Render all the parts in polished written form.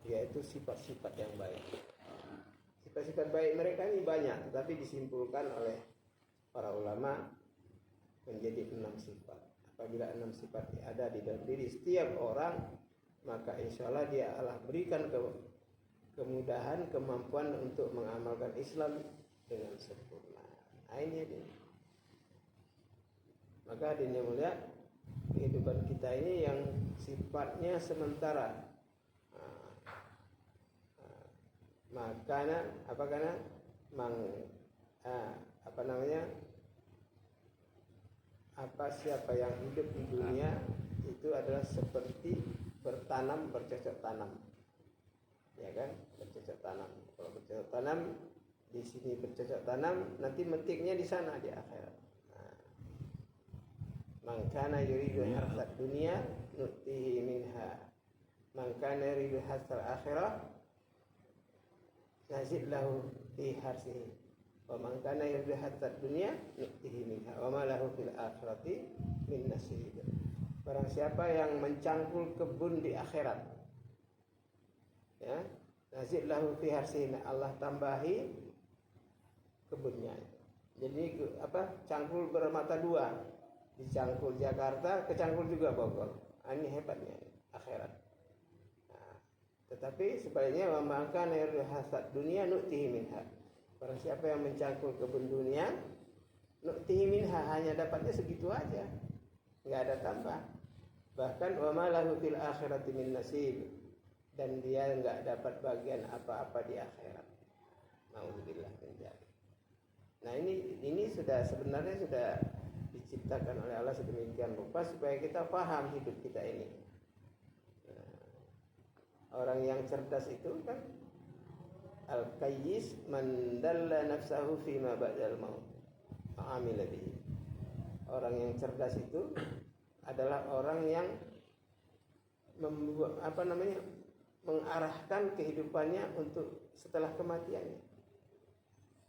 yaitu sifat-sifat yang baik. Sifat-sifat baik mereka ini banyak, tetapi disimpulkan oleh para ulama menjadi 6 sifat. Apabila 6 sifat ada di dalam diri setiap orang, maka insya Allah dia Allah berikan kemudahan, kemampuan untuk mengamalkan Islam dengan sempurna. Nah, ini dia. Maka hadirin yang mulia, kehidupan kita ini yang sifatnya sementara. Makanya siapa yang hidup di dunia itu adalah seperti bertanam, bercocok tanam, ya kan, bercocok tanam. Kalau bercocok tanam di sini bercocok tanam, nanti metiknya di sana di akhirat. Man kana yuridu harsat dunia nutihi minha, man kana yuridu harsal akhirah nazid lahu fi harsihi, wa man kana yuridu harsat dunia nutihi minha wa ma lahu fil akhirati min nasib. Barang siapa yang mencangkul kebun di akhirat, ya, nazid lahu fi harsihi, Allah tambahi kebunnya. Jadi cangkul bermata dua, dicangkul Jakarta, kecangkul juga Bogor. Ini hebatnya akhirat. Nah, tetapi sebaliknya wa maka nayru hasad dunia nu'tihi minha. Barang siapa yang mencangkul kebun dunia, nu'tihi minha, hanya dapatnya segitu aja, nggak ada tambah. Bahkan wa ma lahu fil akhirati min nasib, dan dia nggak dapat bagian apa-apa di akhirat. Nauzubillah min dzalik. Nah, ini sebenarnya sudah diciptakan oleh Allah sedemikian rupa supaya kita paham hidup kita ini. Orang yang cerdas itu kan al-qayyis man dalla nafsahu fi ma ba'dal maut amila bihi. Orang yang cerdas itu adalah orang yang mengarahkan kehidupannya untuk setelah kematiannya.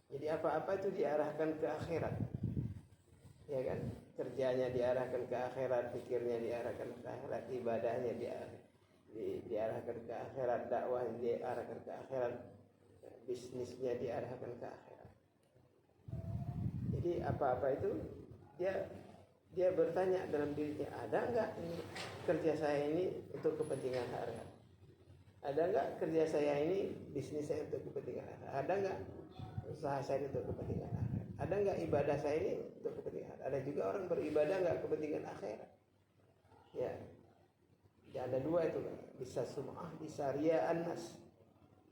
Jadi apa-apa itu diarahkan ke akhirat. Ya kan, kerjanya diarahkan ke akhirat, pikirnya diarahkan ke akhirat, ibadahnya diarahkan ke akhirat, dakwahnya diarahkan ke akhirat, bisnisnya diarahkan ke akhirat. Jadi apa-apa itu dia bertanya dalam dirinya, ada enggak ini kerja saya ini untuk kepentingan akhirat? Ada enggak kerja saya ini, bisnis saya untuk kepentingan akhirat? Ada enggak usaha saya untuk kepentingan akhirat? Ada enggak ibadah saya ini untuk kepentingan akhirat? Ada juga orang beribadah enggak kepentingan akhirat. Ya. Ya ada dua itu, bisa sum'ah, bisa riya'an nas.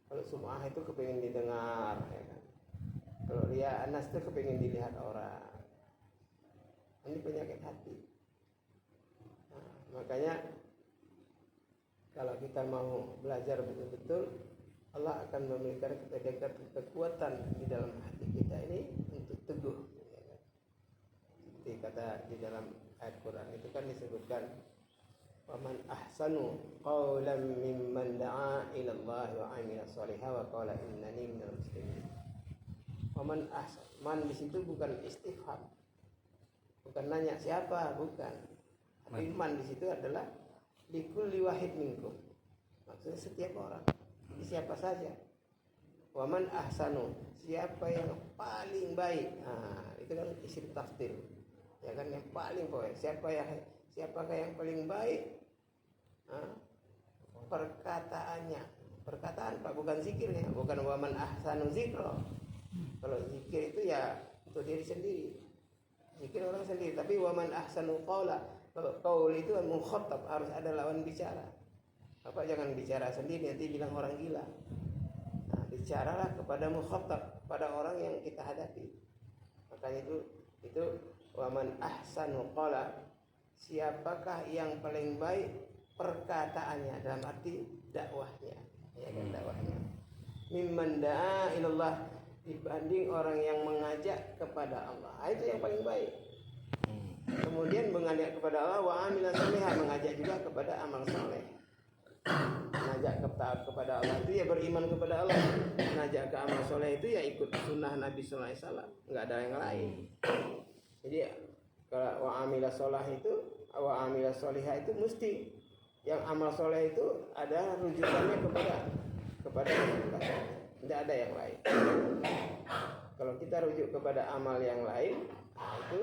Kalau sum'ah itu kepingin didengar, ya kan. Kalau riya'an nas itu kepingin dilihat orang. Ini penyakit hati. Nah, makanya kalau kita mau belajar betul-betul, Allah akan memberikan kekuatan di dalam hati kita ini untuk teguh. Seperti kata di dalam ayat Quran itu kan disebutkan, "Waman ahsanu qawlan mimman da'a ila Allah wa 'amila shalihan wa qala innani minal muslimin." Waman ahsan, man di situ bukan istifham. Bukan nanya siapa, bukan. Tapi man di situ adalah likulli wahid minkum. Maksudnya setiap orang. Jadi siapa saja. Waman ahsanu, siapa yang paling baik. Nah, itu kan isim tafdil. Ya kan, yang paling baik. Siapakah yang paling baik? Perkataannya. Perkataan Pak, bukan zikirnya. Bukan waman ahsanu zikro. Kalau zikir itu ya untuk diri sendiri. Zikir orang sendiri. Tapi waman ahsanu qawla. Qaul itu mukhatab, harus ada lawan bicara. Bapak jangan bicara sendiri, nanti bilang orang gila. Nah, bicaralah kepada mukhatab, pada orang yang kita hadapi. Makanya itu waman ahsanu qala, siapakah yang paling baik perkataannya, dalam arti dakwahnya, ya kan, dakwahnya. Mimman da'a ilallah, dibanding orang yang mengajak kepada Allah. Itu yang paling baik. Kemudian mengajak kepada Allah, wa amila shalihan, mengajak juga kepada amal saleh. Mengajak kepada Allah itu ya beriman kepada Allah. Mengajak ke amal saleh itu ya ikut sunnah Nabi sallallahu alaihi wasallam, enggak ada yang lain. Jadi kalau wa amila shalihan itu, wa amila shalihan itu mesti Yang amal soleh itu ada rujukannya kepada Rasulullah. Tidak ada yang lain. Kalau kita rujuk kepada amal yang lain, nah itu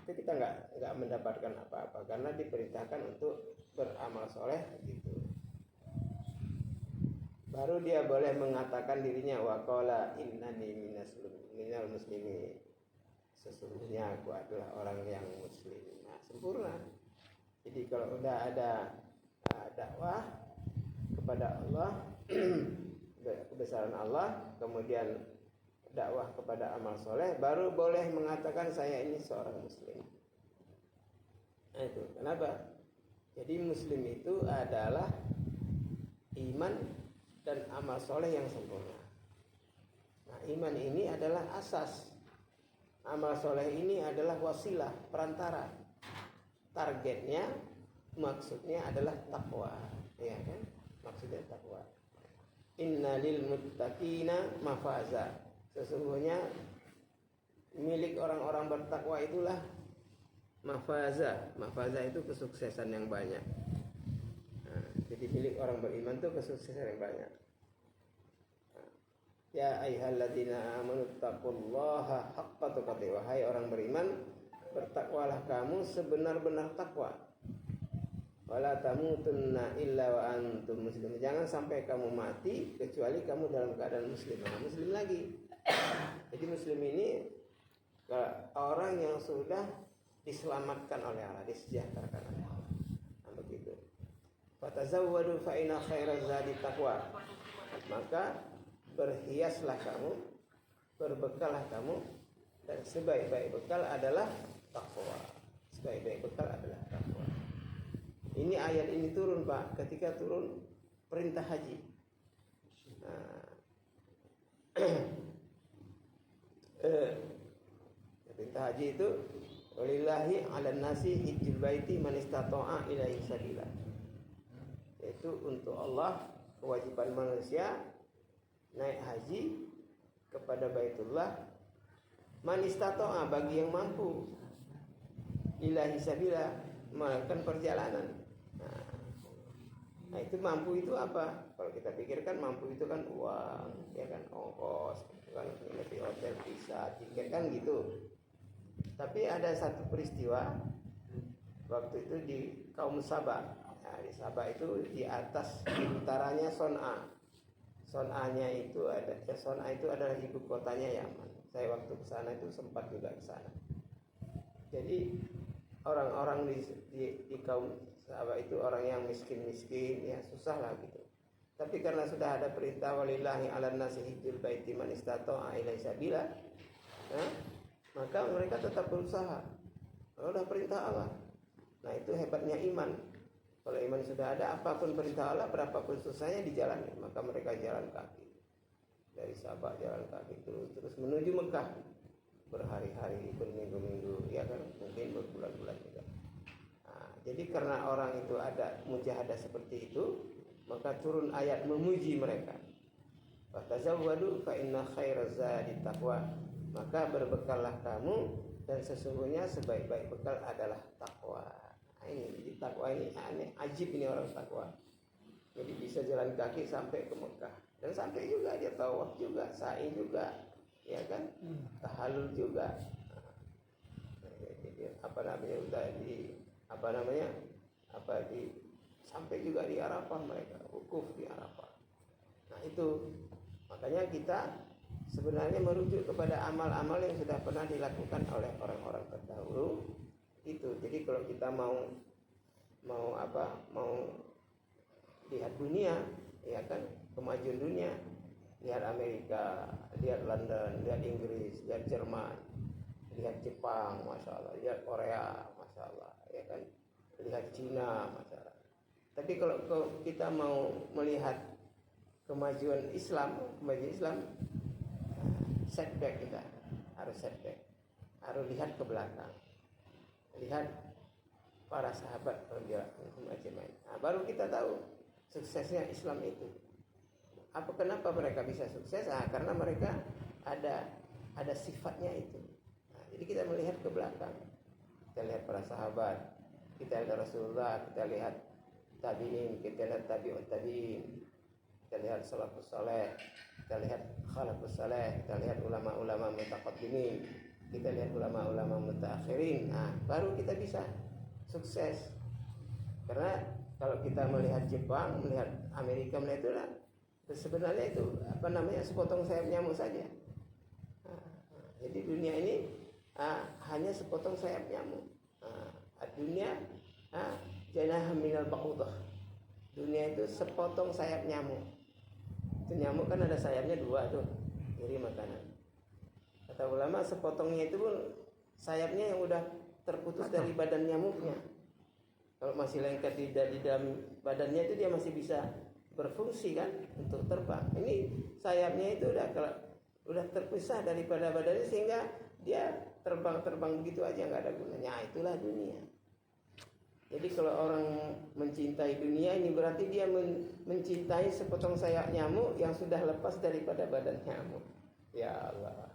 kita nggak mendapatkan apa-apa karena diperintahkan untuk beramal soleh gitu. Baru dia boleh mengatakan dirinya waqala innani minal muslimin. Sesungguhnya aku adalah orang yang muslim. Nah, sempurna. Jadi kalau udah ada dakwah kepada Allah, kebesaran Allah, kemudian dakwah kepada amal soleh, baru boleh mengatakan saya ini seorang muslim. Nah itu kenapa? Jadi muslim itu adalah iman dan amal soleh yang sempurna. Nah iman ini adalah asas, amal soleh ini adalah wasilah, perantara. Targetnya, maksudnya adalah takwa, ya kan? Maksudnya takwa. Innalil muttaqina mafaza. Sesungguhnya milik orang-orang bertakwa itulah mafaza. Mafaza itu kesuksesan yang banyak. Nah, jadi milik orang beriman itu kesuksesan yang banyak. Ya ayyuhalladzina amanu taqullaha haqqa tuqatih. Wahai orang beriman, bertakwalah kamu sebenar-benar takwa. Wala tamutunna illa wa antum muslimun. Jangan sampai kamu mati kecuali kamu dalam keadaan muslim. Nah, muslim lagi. Jadi muslim ini orang yang sudah diselamatkan oleh Allah, disejahterakan oleh Allah. Nah, begitu. Fatazawwadu fa inna khairaz zadi taqwa. Maka berhiaslah kamu, berbekallah kamu, dan sebaik-baik bekal adalah takwa. Sebaik-baik bekal adalah takwa. Ini ayat ini turun Pak, ketika turun perintah haji. Nah, perintah haji itu walillahi 'alan nasi hijjul baiti man istata'a ilaihi sabila. Yaitu untuk Allah kewajiban manusia naik haji kepada Baitullah man istata'a, bagi yang mampu, ilaihi sabila, melakukan perjalanan. Nah itu mampu itu apa? Kalau kita pikirkan mampu itu kan uang, ya kan, ongkos, kan nginep di hotel bisa, tiket kan gitu. Tapi ada satu peristiwa waktu itu di kaum Sabah. Nah, di Sabah itu di atas, di utaranya Son'a. Son'anya itu ada, Son'a itu adalah ibu kotanya Yaman. Saya waktu ke sana itu sempat juga ke sana. Jadi orang-orang di kaum Sabah itu orang yang miskin-miskin, ya susah lah gitu. Tapi karena sudah ada perintah walillahi 'alan nasi hijjul baiti man istata'a ilaihi sabila, maka mereka tetap berusaha. Kalau udah perintah Allah. Nah itu hebatnya iman. Kalau iman sudah ada, apapun perintah Allah, berapapun susahnya dijalani, maka mereka jalan kaki. Dari Sabah jalan kaki terus menuju Mekah. Berhari-hari, berminggu-minggu, ya kan, mungkin berbulan-bulan juga. Nah, jadi karena orang itu ada mujahadah seperti itu, maka turun ayat memuji mereka. Fatazawwadu fa inna khairaz zadi taqwa. Maka berbekallah kamu, dan sesungguhnya sebaik-baik bekal adalah takwa. Nah, ini jadi takwa ini aneh, ajib ini orang takwa. Jadi bisa jalan kaki sampai ke Mekah, dan sampai juga dia tawaf juga, sa'i juga, ya kan, tahallul juga. Sampai juga di Arafah, mereka wukuf di Arafah. Nah itu makanya kita sebenarnya merujuk kepada amal-amal yang sudah pernah dilakukan oleh orang-orang terdahulu itu. Jadi kalau kita mau lihat dunia, ya kan, kemajuan dunia, lihat Amerika, lihat London, lihat Inggris, lihat Jerman, lihat Jepang, masya Allah, lihat Korea, masya Allah, ya kan, lihat Cina, masya Allah. Tapi kalau kita mau melihat kemajuan Islam, setback, kita harus setback, harus lihat ke belakang, lihat para sahabat macam-macam. Nah, baru kita tahu suksesnya Islam itu. Kenapa mereka bisa sukses? Karena mereka ada sifatnya itu. Nah, jadi kita melihat ke belakang, kita lihat para sahabat, kita lihat Rasulullah, kita lihat tabi'in, kita lihat tabi'ut tabi'in, kita lihat salafus saleh, kita lihat khalafus saleh, kita lihat ulama-ulama mutaqaddimin, kita lihat ulama-ulama mutaakhirin. Nah, baru kita bisa sukses. Karena kalau kita melihat Jepang, melihat Amerika, melihat itu sebenarnya itu sepotong sayap nyamuk saja. Jadi dunia ini hanya sepotong sayap nyamuk. Dunia janah minal ba'udah. Dunia itu sepotong sayap nyamuk. Itu nyamuk kan ada sayapnya 2 tuh, kiri makanan. Kata ulama sepotongnya itu pun sayapnya yang udah terputus dari badan nyamuknya. Kalau masih lengket di dalam badannya itu dia masih bisa berfungsi kan untuk terbang. Ini sayapnya itu udah terpisah daripada badannya sehingga dia terbang begitu aja nggak ada gunanya. Itulah dunia. Jadi kalau orang mencintai dunia ini berarti dia mencintai sepotong sayap nyamuk yang sudah lepas daripada badan nyamuk. Ya Allah.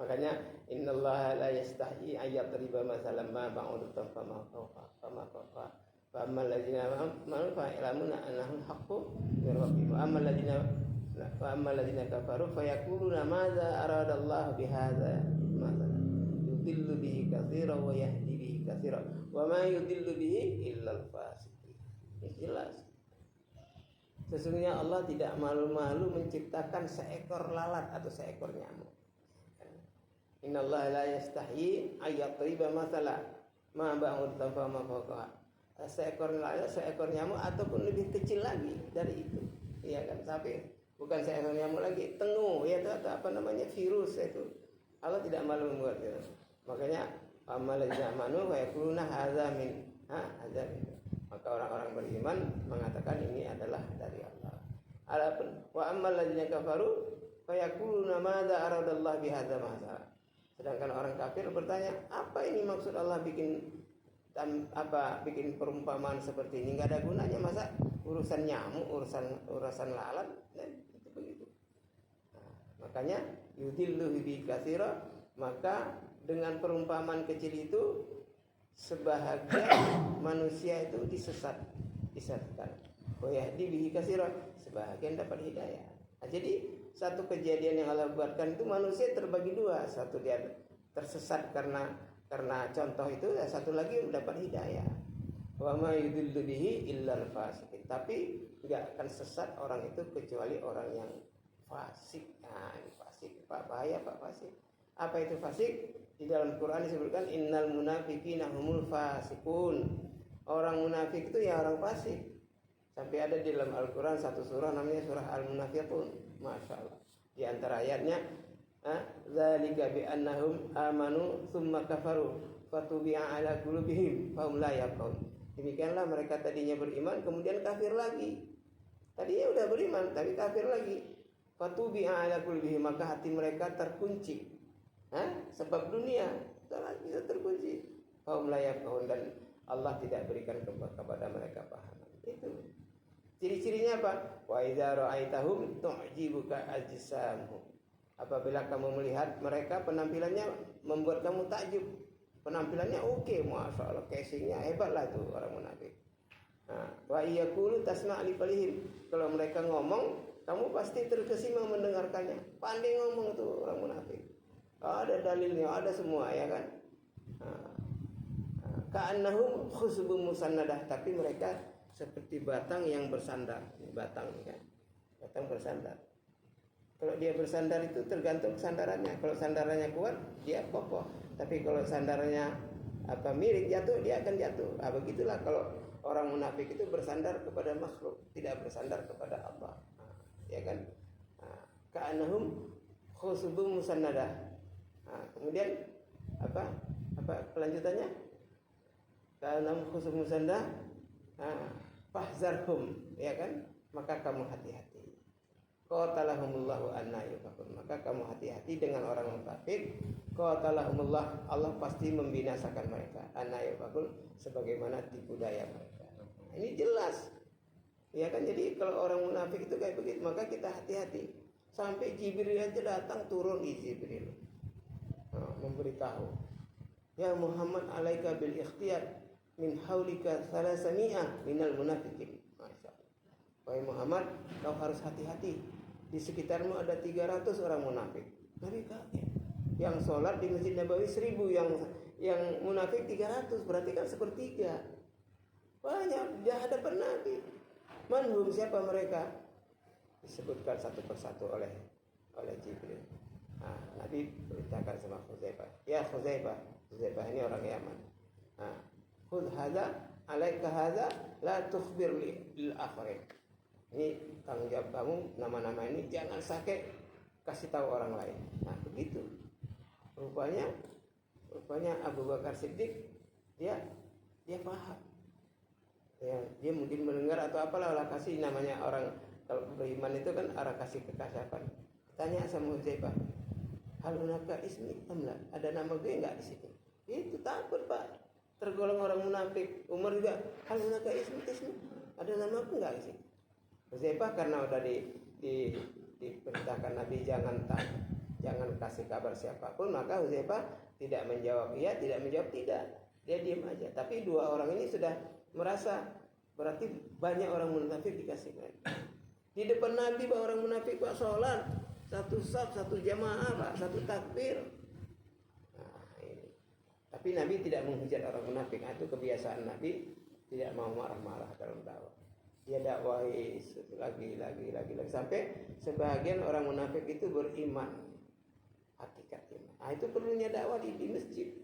Makanya innallaha la yastahi ayyadriba masalan ma ba'udatan fama fawqa fa ammal ladzina amanu fa ya'lamuna annahu al-haqqu min rabbihim wa ammal ladzina kafaru fa yaquluna madza aradallahu bihadza masalan yudillu bihi katsiran wa yahdi bihi katsiran wa ma yudillu bihi illa al-fasiqin. Jelas. Sesungguhnya Allah tidak malu-malu menciptakan seekor lalat atau seekor nyamuk. Innallaha la yastahyi ayyatriba masalah ma ba'ud fama fawqa. Seekor lalat, seekor nyamuk ataupun lebih kecil lagi dari itu. Iya kan, sampai bukan seekor nyamuk lagi, tengu ya atau virus itu. Allah tidak malu membuat itu. Makanya amaladzina amanu wa yaquluna hadza min hadza. Maka orang-orang beriman mengatakan ini adalah dari Allah. Adapun wa ammal ladzina kafaru fa yaquluna madza aradallahu bihadza masalah. Sedangkan orang kafir bertanya, apa ini maksud Allah bikin perumpamaan seperti ini? Nggak ada gunanya, masa urusan nyamuk, urusan lalat, itu begitu. Makanya yudillu bi katsira, maka dengan perumpamaan kecil itu sebahagian manusia itu disesatkan. Wa yahdi bihi katsira, sebahagian dapat hidayah. Nah, jadi satu kejadian yang Allah buatkan itu manusia terbagi 2. Satu dia tersesat karena contoh itu, dan satu lagi dapat hidayah. Wa ma yudillu bihi illa al-fasiqin. Tapi enggak akan sesat orang itu kecuali orang yang fasik. Nah, ini fasik, Pak, bahaya Pak fasik. Apa itu fasik? Di dalam Quran disebutkan innal munafiqina humul fasiqun. Orang munafik itu ya orang fasik. Sampai ada di dalam Al-Quran satu surah namanya surah Al-Munafiqun. Masya Allah. Di antara ayatnya, zalika bi annahum amanu tsumma kafaru fatubi'a ala qulubihim fahum la yafqahun. Demikianlah mereka tadinya beriman kemudian kafir lagi. Tadinya udah beriman tapi kafir lagi. Fatubi'a ala qulubihim, maka hati mereka terkunci. Sebab dunia bisa terkunci. Fahum la yafqahun, dan Allah tidak berikan kepada mereka paham. Itu ciri-cirinya apa? Wa idza ra'aitahum tu'jibuka ajsamuhum. Apabila kamu melihat mereka, penampilannya membuat kamu takjub. Penampilannya oke, Masya Allah, casingnya hebatlah tuh orang munafik. Wa iyaqulu tasma' li qalihim. Kalau mereka ngomong, kamu pasti terkesima mendengarkannya. Pandai ngomong tuh orang munafik. Ada dalilnya, ada semua ya kan. Ka'annahum khusbun musannadah, tapi mereka seperti batang yang bersandar. Batang kan, batang bersandar. Kalau dia bersandar itu tergantung sandarannya. Kalau sandarannya kuat, dia kokoh. Tapi kalau sandarannya miring jatuh, dia akan jatuh. Begitulah kalau orang munafik itu bersandar kepada makhluk, tidak bersandar kepada Allah. Ya kan? Ka'annahum khusbun musannadah. Kemudian apa kelanjutannya? Ka'annahum khusbun musannadah. Fahzarhum, ya kan? Maka kamu hati-hati. Qatalahumullahu anna yufakun. Maka kamu hati-hati dengan orang munafik. Qatalahumullah, Allah pasti membinasakan mereka. Anna yufakun, sebagaimana tipu daya mereka. Ini jelas. Ya kan, jadi kalau orang munafik itu kayak begitu, maka kita hati-hati. Sampai Jibril aja datang turun di Jibril. Memberitahu. Ya Muhammad alaika bil ikhtiyar min haulika salasami'ah minal munafiqin. Masyaallah. Wahai Muhammad, kau harus hati-hati. Di sekitarmu ada 300 orang munafik. Nabi kaget. Yang sholat di Masjid Nabawi 1000, yang munafik 300, berarti kan sepertiga. Banyak di hadapan Nabi. Manhum, siapa mereka? Disebutkan satu persatu oleh Jibril. Nah, Nabi perintahkan sama Khuzaifah. Ya Khuzaifah ini orang Yaman. Khudh hadza, alaika hadza, la tukhbir lil akhirin. Ini tanggung jawab kamu, nama-nama ini jangan sampai kasih tahu orang lain. Nah, begitu. Rupanya Abu Bakar Siddiq dia paham. Ya, dia mungkin mendengar atau apalah kasih, namanya orang kalau beriman itu kan arah kasih kekasapan. Tanya sama Huzaifah, hal hunaka ismi amla? Ada nama gue enggak di situ? Itu takut, Pak. Tergolong orang munafik. Umar juga, hal hunaka ismi? Ada nama aku enggak di situ? Huzaifah karena udah diperintahkan Nabi jangan kasih kabar siapapun, maka Huzaifah tidak menjawab iya, tidak menjawab tidak. Dia diam aja. Tapi dua orang ini sudah merasa berarti banyak orang munafik dikasih Nabi. Di depan Nabi Pak, orang munafik Pak sholat satu saf, satu jamaah Pak, satu takbir. Nah, ini. Tapi Nabi tidak menghujat orang munafik. Itu kebiasaan Nabi, tidak mau marah-marah dalam dakwah. Dia dakwahi lagi sampai sebagian orang munafik itu beriman, hakikat iman. Itu perlunya dakwah di masjid.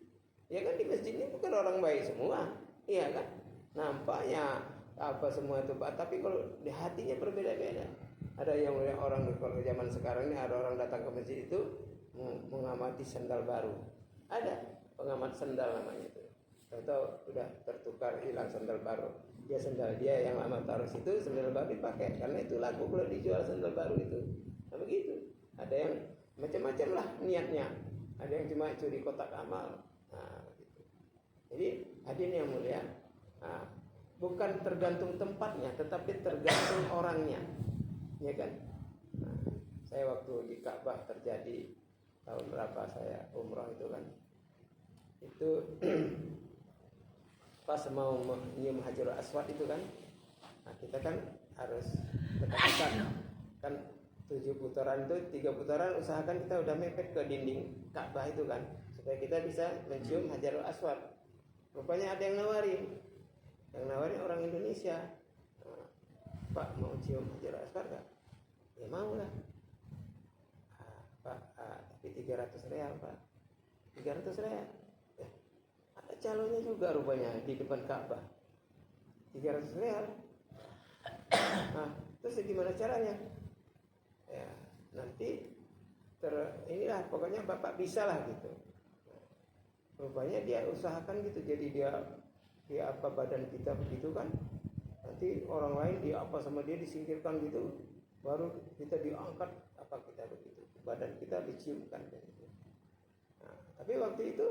Ya kan, di masjid ini bukan orang baik semua, iya kan? Nampaknya apa semua itu Pak, tapi kalau di hatinya berbeda-beda. Ada yang orang kalau zaman sekarang ini ada orang datang ke masjid itu mengamati sandal baru. Ada pengamat sandal namanya itu. Tahu udah tertukar, hilang sandal baru. Dia sandal dia yang lama taruh situ, sandal baru dipakai karena itu laku kalau dijual sandal baru itu. Nah begitu. Ada yang macam-macam lah niatnya. Ada yang cuma curi kotak amal. Nah, begitu. Jadi hadirin yang mulia, bukan tergantung tempatnya, tetapi tergantung orangnya, ya kan? Nah, saya waktu di Ka'bah terjadi tahun berapa saya umrah itu kan, itu pas mau menyium Hajarul Aswad itu kan, nah kita kan harus dekat-dekat kan, 7 putaran itu 3 putaran usahakan kita udah mepet ke dinding Ka'bah itu kan, supaya kita bisa mencium Hajarul Aswad. Rupanya ada yang nawarin orang Indonesia, Pak mau cium Hajarul Aswad gak? Ya mau lah. Pak, tapi 300 real Pak. 300 real. Ada calonnya juga rupanya di depan Ka'bah. 300 real. Terus gimana caranya? Ya, nanti inilah pokoknya Bapak bisa lah gitu. Rupanya dia usahakan gitu, jadi dia apa badan kita begitu kan, nanti orang lain dia apa sama dia disingkirkan gitu, baru kita diangkat apa kita begitu, badan kita diciumkan gitu. Nah, tapi waktu itu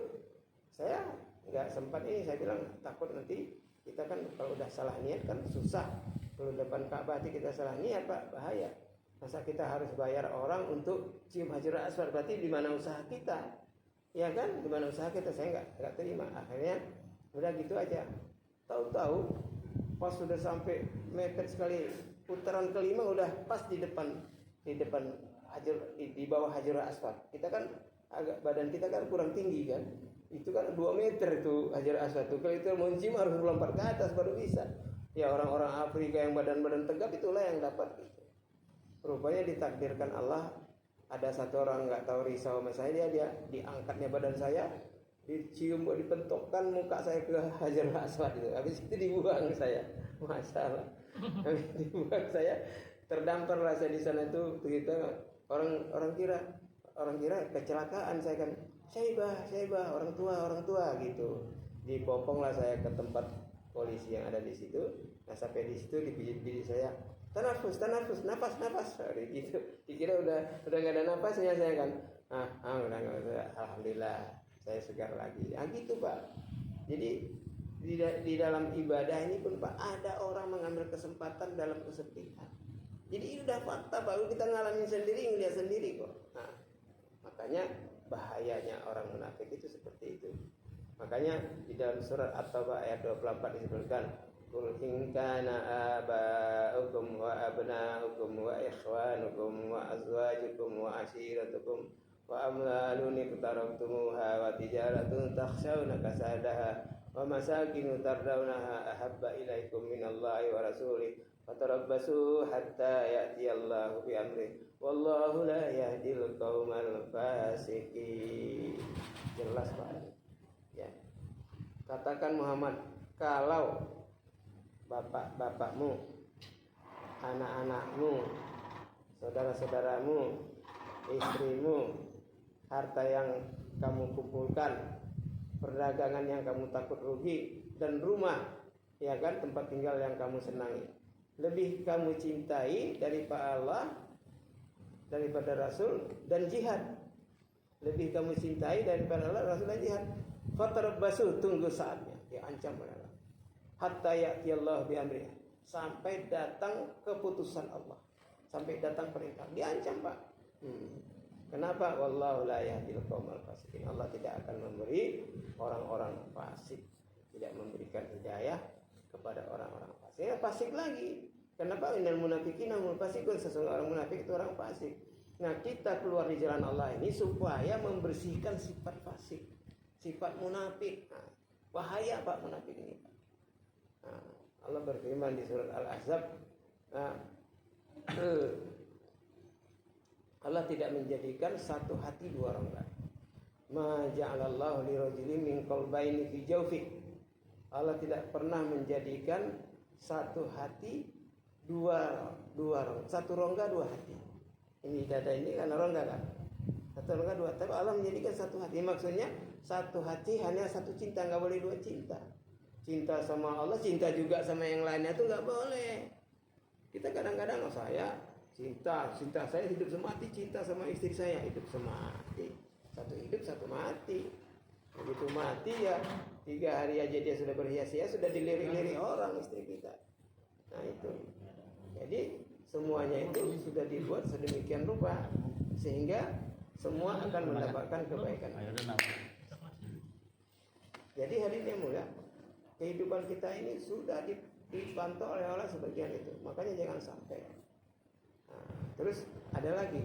saya nggak sempat ini, saya bilang takut nanti kita kan kalau udah salah niat kan susah, kalau depan Ka'bah kita salah niat Pak, bahaya. Masa kita harus bayar orang untuk cium Hajarul Aswad, berarti di mana usaha kita? Ya kan, di mana usaha kita, saya nggak terima. Akhirnya udah gitu aja. Tahu-tahu pas sudah sampai mepet sekali putaran kelima udah pas di depan di bawah Hajarul Aswad. Kita kan agak badan kita kan kurang tinggi kan. Itu kan 2 meter itu Hajarul Aswad tuh. Kalau itu mau cium harus melompat ke atas baru bisa. Ya orang-orang Afrika yang badan-badan tegap itulah yang dapat gitu. Rupanya ditakdirkan Allah, ada satu orang nggak tahu risau sama saya, dia diangkatnya badan saya, dicium, dipentokkan muka saya ke Hajarul Aswad itu. Habis itu dibuang saya, masalah. Habis dibuang saya, terdampar lah saya di sana itu. Begitu orang kira kecelakaan, saya kan Syaibah, orang tua gitu. Dipopong lah saya ke tempat polisi yang ada di situ. Nah sampai di situ dipijit-pijit saya. Tanafus, napas, gitu. Dikira udah nggak ada napasnya saya kan. Udah nggak ada. Alhamdulillah, saya segar lagi. Gitu Pak. Jadi di dalam ibadah ini pun Pak, ada orang mengambil kesempatan dalam kesepian. Jadi udah fakta Pak, kita ngalamin sendiri, ngeliat sendiri kok. Nah, makanya bahayanya orang munafik itu seperti itu. Makanya di dalam surat At-Taubah ayat 24 disebutkan, qul in kana aba'ukum wa abna'ukum wa ikhwanukum wa azwajukum wa ashiratukum wa amwalun iqtaraftumuha wa tijaratun takhshawna kasadaha wa masakinu tardawnaha ahabba ilaikum minallahi wa rasulih fatarabbasu hatta ya'tiyallahu bi amrih wallahu la yahdil qaumal fasiqin. Jelas Pak. Ya. Katakan Muhammad, kalau bapak-bapakmu, anak-anakmu, saudara-saudaramu, istrimu, harta yang kamu kumpulkan, perdagangan yang kamu takut rugi, dan rumah, ya kan, tempat tinggal yang kamu senangi, lebih kamu cintai daripada Allah, daripada Rasul dan jihad. Lebih kamu cintai daripada Allah, Rasul dan jihad. Fatarabbasu, tunggu saatnya. Diancam oleh Allah. Hatta ya'tiyallahu bi amrih, sampai datang keputusan Allah, sampai datang perintah. Diancam Pak. Kenapa? Wallahu la yahdil qaumal fasiqin. Allah tidak akan memberi orang-orang fasik, tidak memberikan hidayah kepada orang-orang fasik. Ya, fasik lagi. Kenapa? Innal munafiqina humul fasiqun. Sesungguhnya orang munafik itu orang fasik. Nah, kita keluar di jalan Allah ini supaya membersihkan sifat fasik, sifat munafik. Nah, bahaya Pak munafik ini Pak. Nah, Allah berfirman di surat Al-Ahzab, Allah tidak menjadikan satu hati dua rongga. Ma ja'alallahu lirajulin min qalbayni fi jawfi. Allah tidak pernah menjadikan satu hati dua rongga, satu rongga dua hati. Ini dada ini karena rongga kan. Satu rongga dua, tapi Allah menjadikan satu hati. Maksudnya satu hati hanya satu cinta, nggak boleh dua cinta. Cinta sama Allah, cinta juga sama yang lainnya itu nggak boleh. Kita kadang-kadang, saya cinta saya hidup semati, cinta sama istri saya hidup semati. Satu hidup satu mati. Begitu mati ya 3 hari aja dia sudah berhias-hias, sudah dilirik-lirik orang istri kita. Nah itu. Jadi semuanya itu sudah dibuat sedemikian rupa sehingga semua akan mendapatkan kebaikan. Jadi hadirin yang mulia, kehidupan kita ini sudah dipantau oleh Allah sebagian itu. Makanya jangan sampai. Nah, terus ada lagi,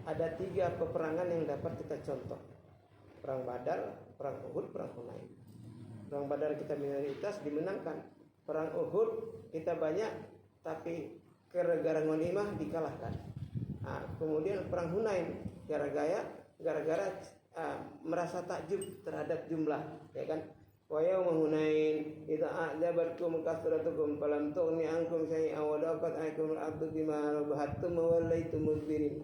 ada 3 peperangan yang dapat kita contoh. Perang Badar, perang Uhud, perang Hunain. Perang Badar kita minoritas dimenangkan. Perang Uhud kita banyak tapi gara-gara ghanimah dikalahkan. Nah, kemudian perang Hunain gara-gara merasa takjub terhadap jumlah, ya kan? Wa yauma Hunain idza a'jabatkum kasratukum falam tughni ankum syai'an wa daqat 'alaikum al-ardu bima rahabatum wa wallaytum mudbirin.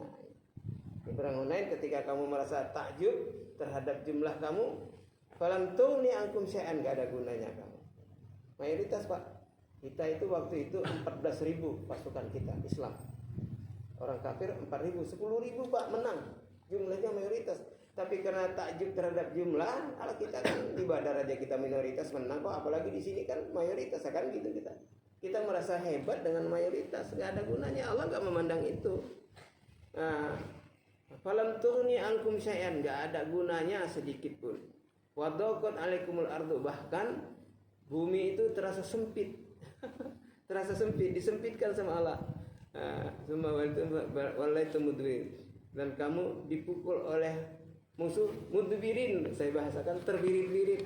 Di perang Hunain ketika kamu merasa takjub terhadap jumlah kamu, falam tughni ankum syai'an, enggak ada gunanya kamu. Mayoritas Pak. Kita itu waktu itu 14.000 pasukan kita Islam. Orang kafir 4.000, 10.000 Pak menang. Jumlahnya mayoritas. Tapi karena takjub terhadap jumlah, kalau kita kan di Badar aja kita minoritas menang kok, apalagi di sini kan mayoritas, kan gitu kita. Kita merasa hebat dengan mayoritas, enggak ada gunanya. Allah enggak memandang itu. Nah, falam tughni ankum syai'an, enggak ada gunanya sedikit pun. Wa daqat 'alaikumul ardu, bahkan bumi itu terasa sempit. Terasa sempit, disempitkan sama Allah. Summa wallaytum mudbirin, dan kamu dipukul oleh musuh mudbirin, saya bahasakan terbirit-birit,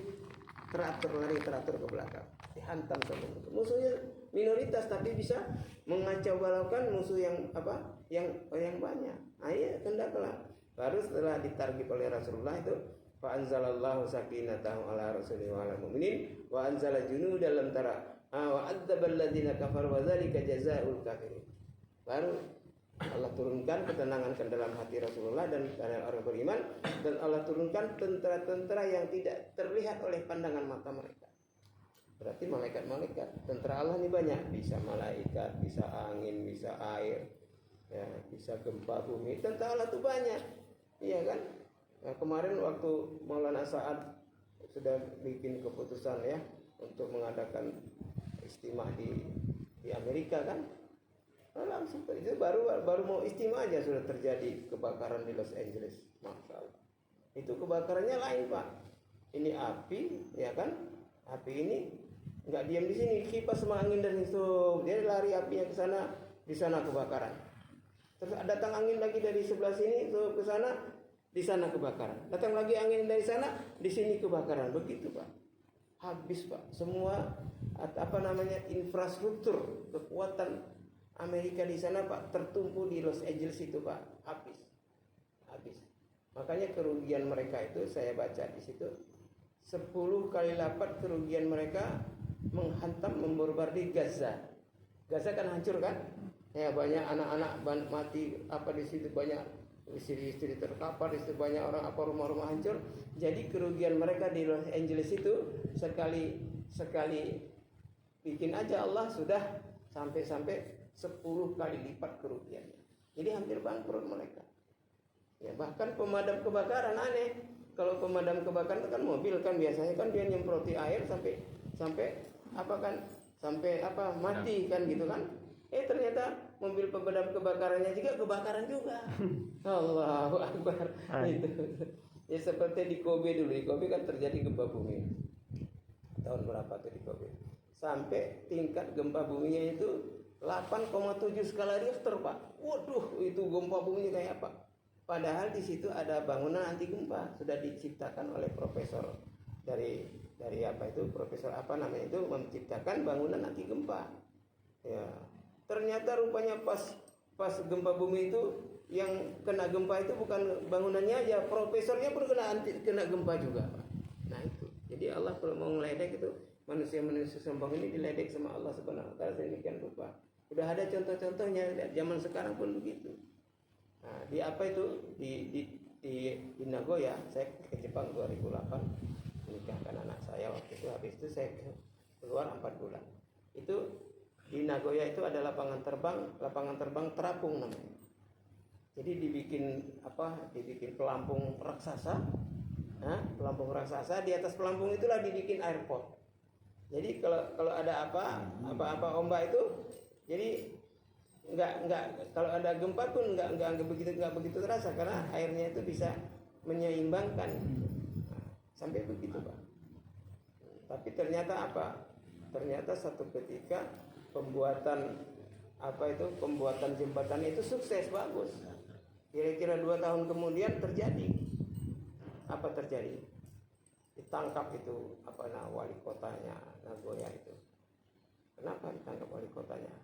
teratur ke belakang, dihantam sama musuh. Musuhnya minoritas tapi bisa mengacau balaukan musuh yang yang banyak. Ayo hendaklah. Baru setelah ditargib oleh Rasulullah itu, fa anzalallahu sakinatahu ala rasulihi wa ala mu'minin wa anzala junudan lam tara wa adzabal ladzina kafaru wa dzalika jazaa'ul kafirin. Baru Allah turunkan ketenangan ke dalam hati Rasulullah dan orang beriman, dan Allah turunkan tentara-tentara yang tidak terlihat oleh pandangan mata mereka. Berarti malaikat-malaikat, tentara Allah ini banyak, bisa malaikat, bisa angin, bisa air, ya, bisa gempa bumi. Tentara Allah itu banyak, iya kan? Nah, kemarin waktu Maulana Sa'ad sudah bikin keputusan ya untuk mengadakan istimewa di Amerika kan, langsung itu baru mau istimewa aja sudah terjadi kebakaran di Los Angeles. Masya Allah. Itu kebakarannya lain Pak. ini api, ya kan? Api ini nggak diam di sini, kipas sama angin dari situ, dia lari apinya ke sana, di sana kebakaran. Terus datang angin lagi dari sebelah sini tuh ke sana, di sana kebakaran. Datang lagi angin dari sana, di sini kebakaran. Begitu Pak. Habis Pak. Semua infrastruktur kekuatan Amerika di sana Pak tertumpu di Los Angeles itu Pak. Habis. Makanya kerugian mereka itu saya baca di situ 10 kali lipat kerugian mereka menghantam membombardir Gaza. Gaza kan hancur kan? Ya banyak anak-anak mati di situ, banyak istri-istri terkapar, di situ banyak orang rumah-rumah hancur. Jadi kerugian mereka di Los Angeles itu sekali bikin aja Allah sudah sampai 10 kali lipat kerugiannya. Jadi hampir bangkrut mereka. Ya bahkan pemadam kebakaran aneh. Kalau pemadam kebakaran itu kan mobil kan biasanya kan dia nyemproti air sampai mati kan gitu kan. Ternyata mobil pemadam kebakarannya juga kebakaran juga. Allahu Akbar. Itu. Ya seperti di Kobe dulu. Di Kobe kan terjadi gempa bumi. Tahun berapa tuh di Kobe? Sampai tingkat gempa buminya itu 8,7 skala Richter, Pak. Waduh, itu gempa buminya kayak apa? Padahal di situ ada bangunan anti gempa, sudah diciptakan oleh profesor dari profesor itu menciptakan bangunan anti gempa. Ya, ternyata rupanya pas gempa bumi itu yang kena gempa itu bukan bangunannya aja, profesornya pun kena gempa juga, Pak. Nah itu, jadi Allah kalau mau ngeledek itu manusia sombong ini diledek sama Allah Subhanahu Wa Taala sedemikian rupa. Udah ada contoh-contohnya, zaman sekarang pun begitu. Nah, di Nagoya, saya ke Jepang 2008 menikahkan anak saya waktu itu. Habis itu saya keluar 4 bulan. Itu di Nagoya itu ada lapangan terbang terapung namanya. Jadi dibikin pelampung raksasa. Pelampung raksasa, di atas pelampung itulah dibikin airport. Jadi kalau ada apa ombak itu, jadi nggak kalau ada gempa pun nggak begitu terasa karena airnya itu bisa menyeimbangkan. Sampai begitu Pak. Tapi ternyata ternyata satu ketika pembuatan jembatan itu sukses, bagus. Kira-kira 2 tahun kemudian terjadi ditangkap itu wali kotanya Nagoya itu. Kenapa ditangkap wali kotanya?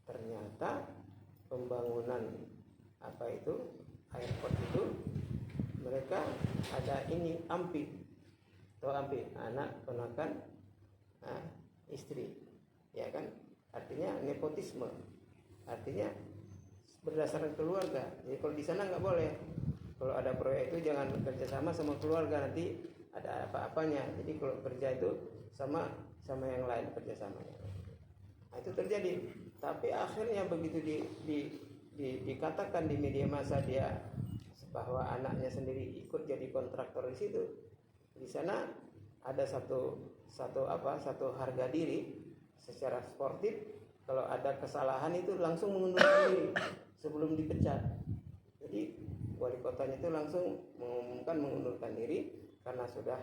Ternyata pembangunan airport itu mereka ada AMPI, anak ponakan istri, ya kan? Artinya nepotisme, artinya berdasarkan keluarga. Jadi kalau di sana nggak boleh. Kalau ada proyek itu jangan kerjasama sama keluarga, nanti ada apa-apanya. Jadi kalau kerja itu sama yang lain kerjasamanya. Nah, itu terjadi. Tapi akhirnya begitu dikatakan di media massa dia bahwa anaknya sendiri ikut jadi kontraktor di situ. Di sana ada satu harga diri secara sportif. Kalau ada kesalahan itu langsung mengundurkan diri sebelum dipecat. Jadi wali kotanya itu langsung mengumumkan mengundurkan diri karena sudah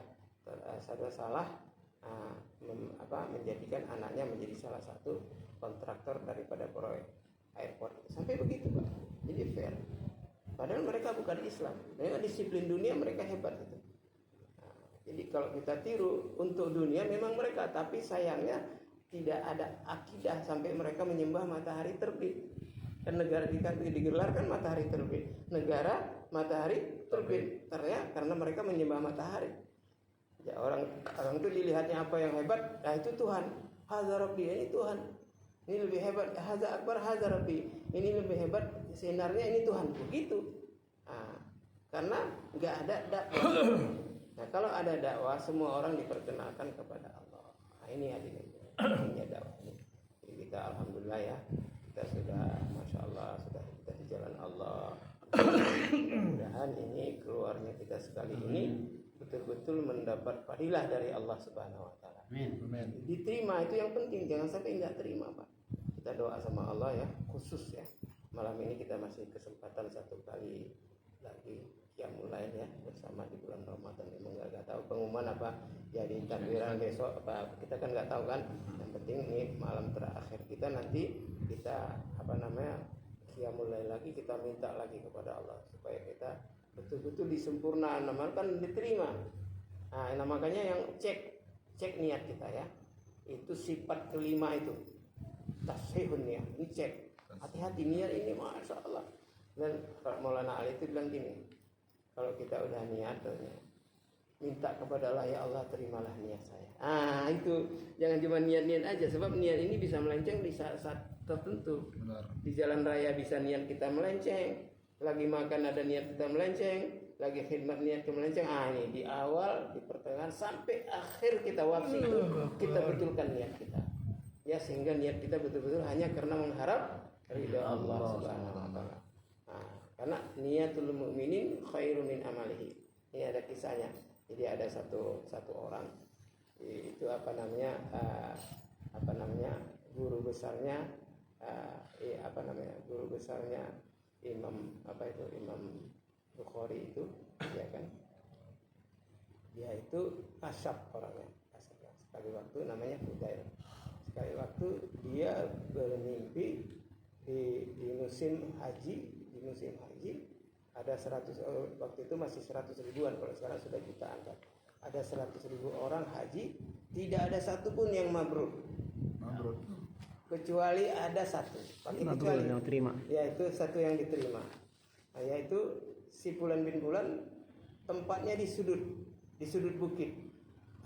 salah menjadikan anaknya menjadi salah satu kontraktor daripada proyek airport. Sampai begitu Pak. Jadi fair. Padahal mereka bukan Islam. Memang disiplin dunia mereka hebat itu. Nah, jadi kalau kita tiru untuk dunia memang mereka, tapi sayangnya tidak ada akidah sampai mereka menyembah matahari terbit. Kan negara kita digelarkan matahari terbit. Negara matahari terbit. Karena mereka menyembah matahari. Ya, orang itu dilihatnya apa yang hebat, itu Tuhan. Hadza Rabbi, ini Tuhan. Ini lebih hebat. Hadza Akbar, hadza Rabbi. Ini lebih hebat, sinarnya ini Tuhan. Begitu. Karena nggak ada dakwah. Nah, kalau ada dakwah, semua orang diperkenalkan kepada Allah. Nah, ini hadirin dakwah ini. Jadi kita alhamdulillah ya, kita sudah, masya Allah, sudah kita di jalan Allah. Mudah-mudahan ini keluarnya kita sekali ini betul-betul mendapat fadilah dari Allah Subhanahu Wa Taala. Amin. Diterima itu yang penting, jangan sampai nggak terima Pak. Kita doa sama Allah ya, khusus ya. Malam ini kita masih kesempatan 1 kali lagi qiyamul lail ya bersama di bulan Ramadan. Memang nggak tahu pengumuman apa jadi takbiran besok apa, kita kan nggak tahu kan. Yang penting ini malam terakhir kita, nanti kita qiyamul lail lagi, kita minta lagi kepada Allah supaya kita betul-betul disempurnakan, kan diterima. Nah, makanya yang cek niat kita ya. Itu sifat kelima itu. Tashihun niat. Ini cek. Hati-hati niat ini, Masya Allah. Dan Maulana Ali itu bilang gini, kalau kita udah niat, minta kepada Allah, ya Allah terimalah niat saya. Itu jangan cuma niat-niat aja, sebab niat ini bisa melenceng di saat-saat tertentu. Benar. Di jalan raya bisa niat kita melenceng, lagi makan ada niat kita melenceng, lagi khidmat niat kita melenceng. Ini di awal, di pertengahan sampai akhir kita wafsi itu kita betulkan niat kita. Ya, sehingga niat kita betul-betul hanya karena mengharap ridha Allah Subhanahu wa taala. Karena niatul mu'minin khairum min amalihi. Ini ada kisahnya. Jadi ada satu orang itu guru besarnya Imam Bukhari itu, ya kan? Dia itu kasyaf orangnya. Sekali waktu namanya Fudail. Sekali waktu dia bermimpi di musim haji. Di musim haji ada 100, waktu itu masih 100 ribuan, kalau sekarang sudah jutaan kan. Ada 100.000 orang haji, tidak ada satupun yang mabrur. Kecuali ada satu. Kecuali yang terima. Yaitu satu yang diterima. Yaitu si Fulan bin Fulan, tempatnya di sudut bukit,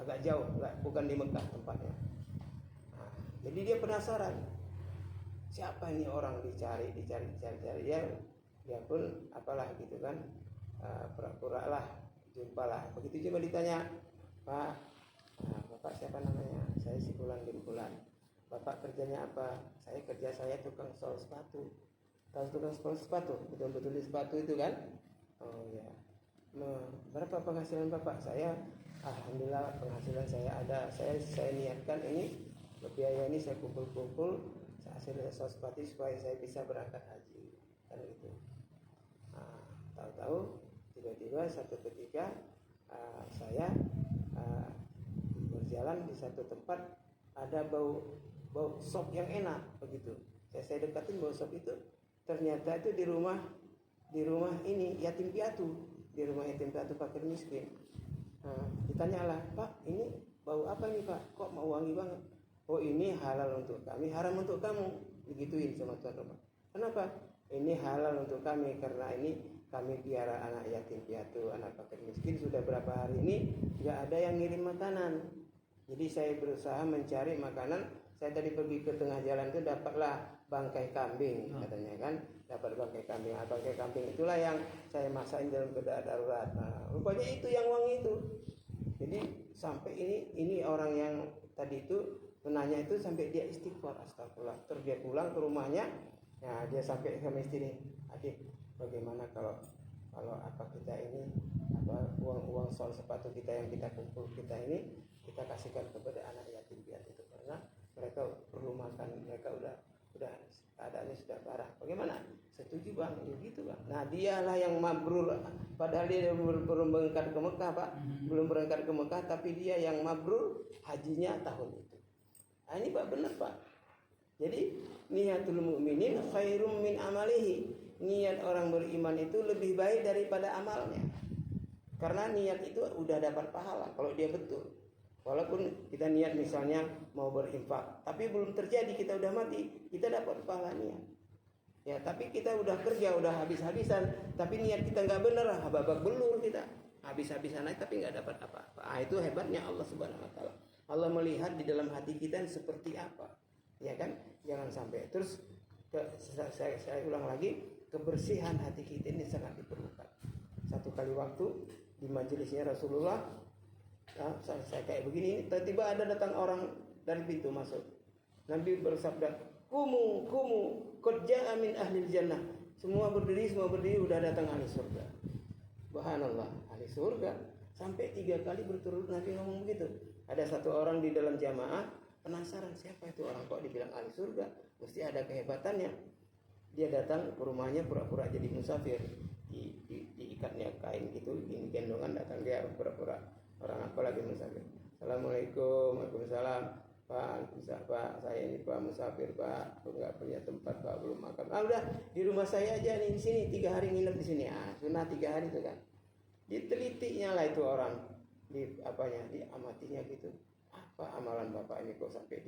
agak jauh, bukan di Mekah tempatnya. Jadi dia penasaran, siapa ini orang, dicari. Dia pun apalah gitu kan, pura-pura lah, jumpalah. Begitu juga ditanya, Pak, Bapak siapa namanya? Saya si Fulan bin Fulan. Bapak kerjanya apa? Saya tukang sol sepatu. Tahu tukang sol sepatu? Betul-betul di sepatu itu kan? Oh ya. Berapa penghasilan Bapak? Saya, alhamdulillah penghasilan saya ada. Saya niatkan ini, biaya ini saya kumpul-kumpul, hasilnya sol sepatu supaya saya bisa berangkat haji. Kan gitu. Tahu-tahu tiba-tiba satu ketika saya berjalan di satu tempat, ada bau sop yang enak begitu. Saya dekatin bau sop itu, ternyata itu di rumah ini yatim piatu, di rumah yatim piatu fakir miskin. Ditanyalah, Pak, ini bau apa ini Pak? Kok mau wangi banget? Oh, ini halal untuk kami, haram untuk kamu. Digituin sama tuan rumah. Kenapa? Ini halal untuk kami karena ini kami piara anak yatim piatu, anak fakir miskin. Sudah berapa hari ini nggak ada yang ngirim makanan. Jadi saya berusaha mencari makanan. Saya tadi pergi ke tengah jalan itu dapatlah bangkai kambing, katanya kan. Dapat bangkai kambing. Bangkai kambing itulah yang saya masakin dalam keadaan darurat. Rupanya itu yang wangi itu. Jadi sampai ini orang yang tadi itu menanya itu sampai dia istighfar, astagfirullah. Terus dia pulang ke rumahnya. Nah, dia sampai sama istri, adik, bagaimana kalau kita ini uang sol sepatu kita yang kita kumpul kita ini kita kasihkan kepada anak yatim piatu itu, karena mereka perlu makan, mereka udah keadaannya sudah parah. Bagaimana? Setuju Bang, gitu Bang. Nah, dialah yang mabrur, padahal dia belum berangkat ke Mekah Pak, belum berangkat ke Mekah, tapi dia yang mabrur hajinya tahun itu. Ini Pak, benar Pak. Jadi niatul mu'minin khairum min amalihi. Niat orang beriman itu lebih baik daripada amalnya. Karena niat itu udah dapat pahala kalau dia betul. Walaupun kita niat misalnya mau berinfak, tapi belum terjadi, kita udah mati, kita dapat pahala niat. Ya, tapi kita udah kerja, udah habis-habisan, tapi niat kita nggak benar, babak belur kita. Habis-habisan aja tapi nggak dapat apa-apa. Itu hebatnya Allah Subhanahu wa taala. Allah melihat di dalam hati kita seperti apa. Ya kan, jangan sampai. Terus saya ulang lagi, kebersihan hati kita ini sangat diperlukan. Satu kali waktu di majelisnya Rasulullah, saya kayak begini, tiba-tiba ada datang orang dari pintu masuk. Nabi bersabda, kumu qad jaa min ahlil jannah. Semua berdiri udah datang ahli surga. Subhanallah, ahli surga. Sampai 3 kali berturut Nabi ngomong begitu. Ada satu orang di dalam jamaah penasaran, siapa itu orang kok dibilang ahli surga, mesti ada kehebatannya. Dia datang ke rumahnya pura-pura jadi musafir, diikatnya kain gitu, ini gendongan, datang dia pura-pura orang aku lagi musafir. Assalamualaikum. Waalaikumsalam. Pak, bisa Pak, saya ini Pak musafir Pak, nggak punya tempat Pak, belum makan. Udah di rumah saya aja nih, di sini 3 hari nginep di sini. Sunnah 3 hari itu kan. Ditelitinya lah itu orang, diamatinya gitu. Apa amalan Bapak ini kok sampai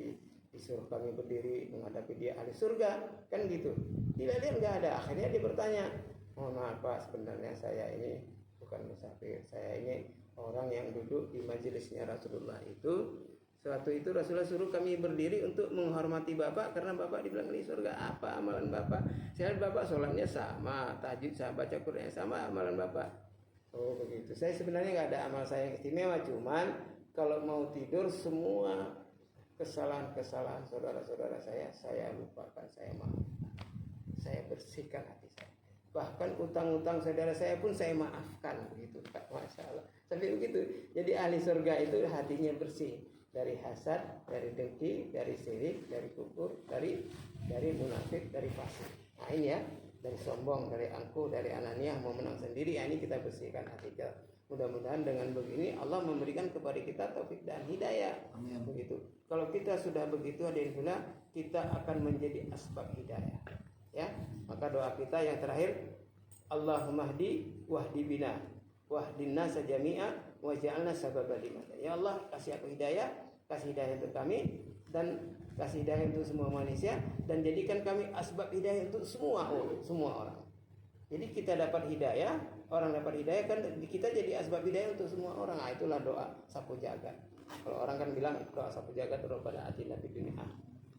disuruh kami berdiri menghadapi dia ahli surga, kan gitu. Dilihat nggak ada. Akhirnya dia bertanya, mohon maaf Pak, sebenarnya saya ini bukan musafir, saya ini orang yang duduk di majelisnya Rasulullah itu. Suatu itu Rasulullah suruh kami berdiri untuk menghormati Bapak karena Bapak dibilang di surga. Apa amalan Bapak? Saya lihat Bapak sholatnya sama, tahajud sama, baca Quran sama, amalan Bapak. Oh begitu. Saya sebenarnya nggak ada amal saya yang istimewa, cuman kalau mau tidur semua kesalahan-kesalahan saudara-saudara saya lupakan, saya maaf. Saya bersihkan hati saya. Bahkan utang-utang saudara saya pun saya maafkan, begitu Pak. Masya Allah. Sampai begitu. Jadi ahli surga itu hatinya bersih. Dari hasad, dari dengki, dari sirik, dari kufur, dari munafik, dari fasik. Nah ini ya, dari sombong, dari angkuh, dari ananiah, mau menang sendiri. Ya, ini kita bersihkan hati kita. Mudah-mudahan dengan begini Allah memberikan kepada kita taufik dan hidayah. Amin. Begitu. Kalau kita sudah begitu, hadirin, kita akan menjadi asbab hidayah. Ya, maka doa kita yang terakhir, Allahumma hdi wahdi bina wahdina sajami'a waj'alna sababa liman. Ya Allah, kasih aku hidayah, kasih hidayah untuk kami dan kasih hidayah untuk semua manusia dan jadikan kami asbab hidayah untuk semua orang. Jadi kita dapat hidayah, orang dapat hidayah, kan kita jadi asbab hidayah untuk semua orang. Nah, itulah doa sapu jagat. Kalau orang kan bilang doa sapu jagat Rabbana atina fid dunya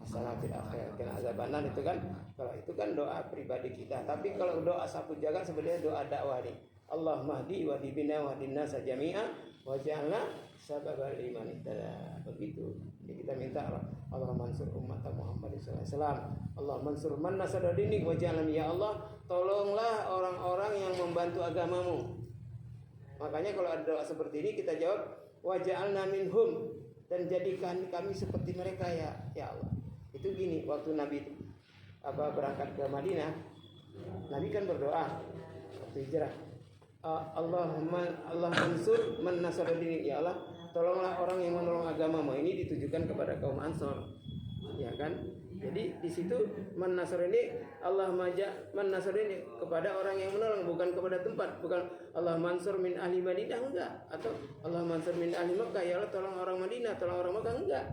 hasanah fil akhirati qina azabannar, itu kan kalau itu kan doa pribadi kita. Tapi kalau doa sapu jagat sebenarnya doa dakwah nih. Allahumma hdi wa bina wa hadina sajami'a wa ja'alna sababal iman ihtada. Begitu. Jadi kita minta Allah mansur umat Muhammad sallallahu alaihi wasallam. Allah mansur man nasara dinik wa ja'alna, ya Allah, tolonglah orang-orang yang membantu agamamu. Makanya kalau ada doa seperti ini kita jawab wa ja'alna minhum, dan jadikan kami seperti mereka ya Allah. Itu gini, waktu Nabi berangkat ke Madinah, Nabi kan berdoa waktu hijrah. Allah mansur man nasara dini, ya Allah, tolonglah orang yang menolong agamamu. Ini ditujukan kepada kaum Ansor, ya kan? Jadi di situ man nasara ini, Allah man nasara ini kepada orang yang menolong, bukan kepada tempat, bukan Allah mansur min ahli Madinah, enggak, atau Allah mansur min ahli Makkah, ya Allah tolong orang Madinah, tolong orang Makkah, enggak.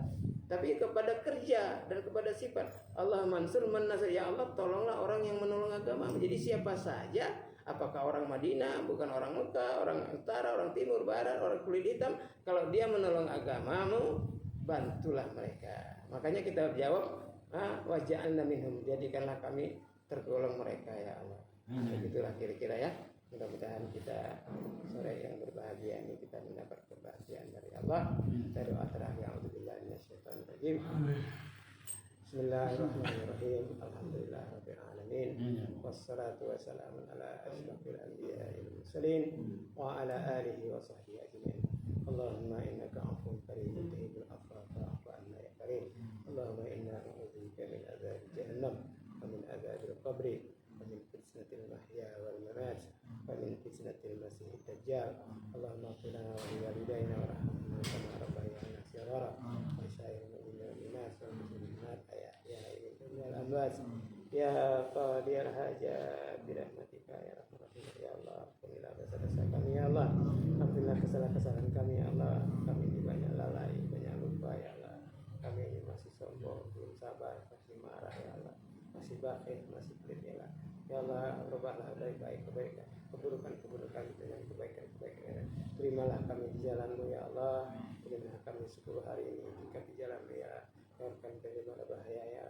Tapi kepada kerja dan kepada sifat Allah mansur man nasara, ya Allah tolonglah orang yang menolong agama. Jadi siapa saja, apakah orang Madinah, bukan orang Mekah, orang utara, orang timur, barat, orang kulit hitam, kalau dia menolong agamamu, bantulah mereka. Makanya kita jawab, waja'alna minhum, jadikanlah kami tergolong mereka ya Allah. Begitulah kira-kira ya. Mudah-mudahan kita sore yang berbahagia ini kita mendapat kebahagiaan dari Allah. Kita doa terakhir, a'udzubillahi minasyaitonir rajim. Bismillahirrahmanirrahim. Alhamdulillahirabbil alamin. Wassalatu wassalamu ala asyrafil anbiya'i wal mursalin wa ala alihi wa sahbihi ajmain. Allahumma innaka 'afuwwun karimun tuhibbul 'afwa fa'fu 'anna ya karim. Allahumma inna na'udzubika min adzabi jahannam wa min adzabil qabri wa min fitnatil mahya wal mamat wa min fitnatil masiihid dajjal. Allahumma ighfir lana wa liwalidayna warhamna kama rabbayana shighara wa sa'iril mu'minina wal mu'minat wal muslimat ya amwas ya qadir hajat birahmatika ya rahman rahim. Ya Allah, ampunilah dosa-dosa kami ya Allah, ampunilah kesalahan-kesalahan kami ya Allah. Kami ini banyak lalai, banyak lupa ya Allah. Kami ini masih sombong, belum sabar, masih marah ya Allah, masih bakhil, masih pelit ya Allah. Ya Allah, rubahlah baik-baik kebaikan, keburukan-keburukan dengan kebaikan-kebaikan. Terimalah kami di jalan-Mu ya Allah. Terimalah kami 10 hari ini jika di jalan-Mu ya. Jauhkan dari bahaya ya.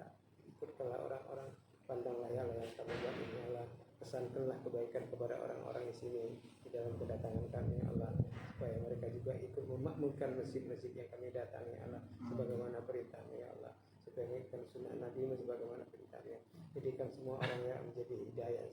Ikutkanlah orang-orang, pandanglah ya Allah yang kami buat ini ya Allah. Pesankanlah kebaikan kepada orang-orang di sini di dalam kedatangan kami ya Allah, supaya mereka juga ikut memakmurkan masjid-masjid yang kami datangi ya Allah, sebagaimana perintah-Mu ya Allah, supaya mengikutkan sunnah Nabi-Mu sebagaimana perintahnya. Jadikan semua orang yang menjadi hidayah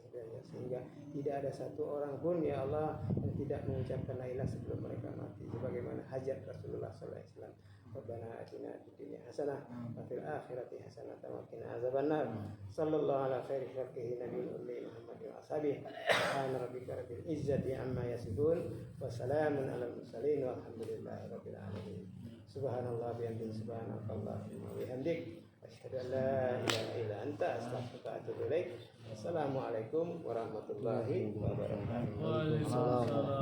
sehingga tidak ada satu orang pun ya Allah yang tidak mengucapkan la ilaha sebelum mereka mati, sebagaimana hajat Rasulullah sallallahu alaihi wasallam. Rabbana atina fid dunya hasanah wa fil akhirati hasanah wa qina azabannar. Sallallahu ala khairi khalqihi nabiyil ummi Muhammadin wa ashabihi. Subhana rabbika rabbil izzati amma yasifun wa salamun alal mursalin walhamdulillahi rabbil alamin. Subhanallah bihamdihi subhanakallahumma wa bihamdik asyhadu an la ilaha illa anta astaghfiruka wa atubu ilaik. Assalamualaikum warahmatullahi wabarakatuh.